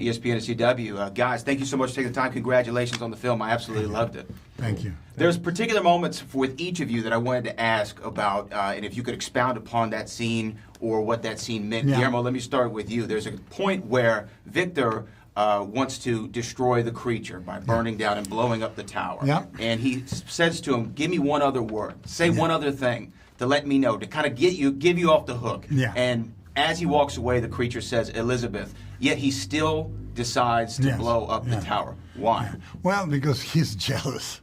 ESPN and CW. Guys, thank you so much for taking the time. Congratulations on the film. I absolutely loved it. Thank you. There's particular moments with each of you that I wanted to ask about, and if you could expound upon that scene or what that scene meant. Yeah. Guillermo, let me start with you. There's a point where Victor wants to destroy the creature by burning down and blowing up the tower. Yeah. And he says to him, give me one other word. Say one other thing to let me know, to kind of give you off the hook. Yeah. And as he walks away, the creature says, Elizabeth. Yet he still decides to blow up the tower. Why? Yeah. Well, because he's jealous.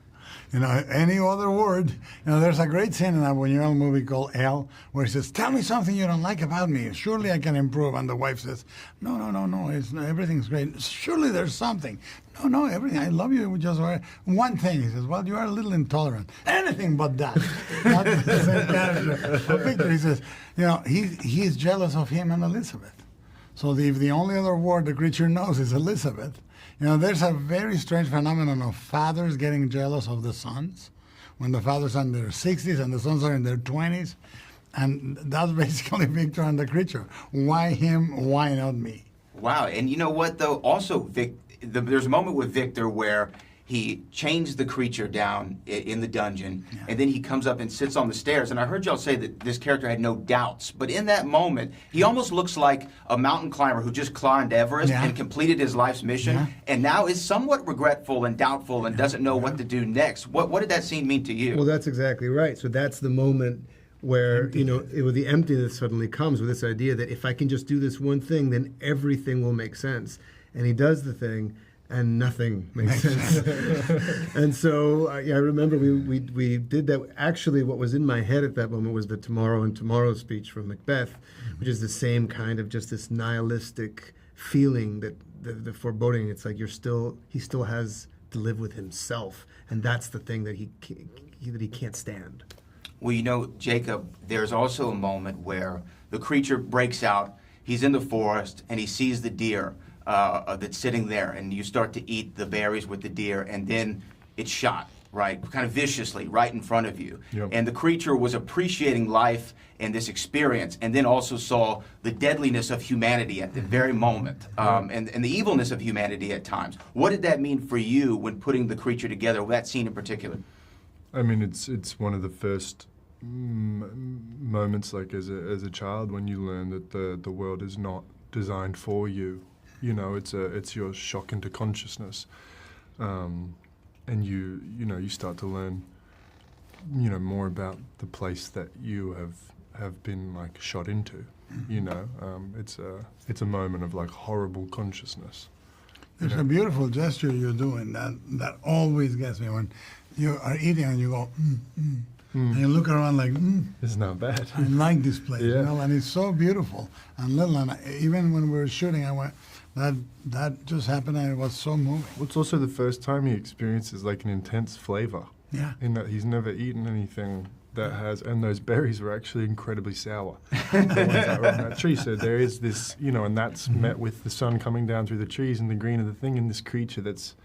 You know, any other word. You know, there's a great scene in a Buñuel movie called Elle where he says, tell me something you don't like about me. Surely I can improve. And the wife says, no, everything's great. Surely there's something. No, everything. I love you. Just one thing. He says, well, you are a little intolerant. Anything but that. Not the same character. But Victor, he says, you know, he is jealous of him and Elizabeth. So if the only other word the creature knows is Elizabeth, you know, there's a very strange phenomenon of fathers getting jealous of the sons when the fathers are in their 60s and the sons are in their 20s. And that's basically Victor and the creature. Why him? Why not me? Wow. And you know what, though? Also, there's a moment with Victor where he chains the creature down in the dungeon, and then he comes up and sits on the stairs. And I heard y'all say that this character had no doubts. But in that moment, he almost looks like a mountain climber who just climbed Everest and completed his life's mission, and now is somewhat regretful and doubtful and doesn't know what to do next. What did that scene mean to you? Well, that's exactly right. So that's the moment where, you know, the emptiness suddenly comes with this idea that if I can just do this one thing, then everything will make sense. And he does the thing, and nothing makes sense. And so, I remember we did that. Actually, what was in my head at that moment was the Tomorrow and Tomorrow speech from Macbeth, which is the same kind of just this nihilistic feeling that the foreboding. It's like he still has to live with himself, and that's the thing that he can't stand. Well, you know, Jacob, there's also a moment where the creature breaks out. He's in the forest, and he sees the deer that's sitting there, and you start to eat the berries with the deer, and then it's shot, right, kind of viciously, right in front of you. Yep. And the creature was appreciating life and this experience, and then also saw the deadliness of humanity at the very moment, and the evilness of humanity at times. What did that mean for you when putting the creature together, that scene in particular? I mean, it's one of the first moments, like as a child, when you learn that the world is not designed for you. You know, it's your shock into consciousness, and you start to learn, you know, more about the place that you have been like shot into. You know, it's a moment of like horrible consciousness. There's a beautiful gesture you're doing that always gets me when you are eating and you go, and you look around like, it's not bad. I like this place, you know, and it's so beautiful and little. And even when we were shooting, I went, that just happened, and it was so moving. Well, it's also the first time he experiences like an intense flavor. Yeah. In that he's never eaten anything that has, and those berries were actually incredibly sour. The ones that were on that tree. So there is this, you know, and that's met with the sun coming down through the trees and the green of the thing, and this creature that's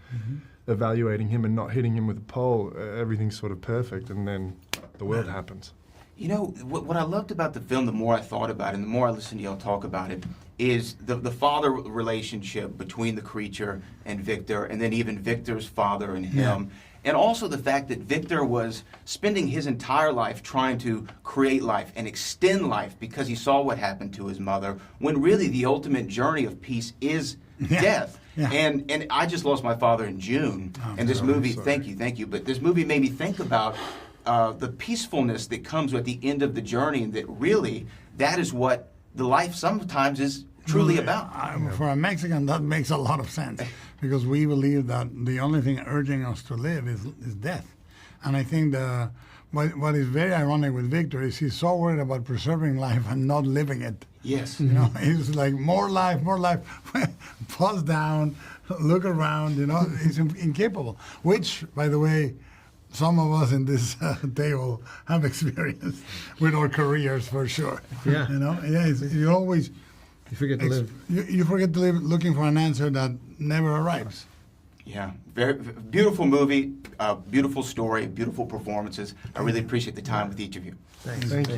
evaluating him and not hitting him with a pole. Everything's sort of perfect, and then the world happens. You know, what I loved about the film, the more I thought about it and the more I listened to y'all talk about it, is the father relationship between the creature and Victor, and then even Victor's father and him. And also the fact that Victor was spending his entire life trying to create life and extend life because he saw what happened to his mother, when really the ultimate journey of peace is death. Yeah. And I just lost my father in June. And this movie, thank you, but this movie made me think about the peacefulness that comes at the end of the journey, and that really that is what the life sometimes is truly about. For a Mexican, that makes a lot of sense, because we believe that the only thing urging us to live is death. And I think what is very ironic with Victor is he's so worried about preserving life and not living it. Yes. You know, he's like, more life. Pause down, look around, you know, he's incapable. Which, by the way, some of us in this table have experienced with our careers, for sure. Yeah. You know, you forget to live. You forget to live looking for an answer that never arrives. Yeah, very beautiful movie, beautiful story, beautiful performances. I really appreciate the time with each of you. Thank you.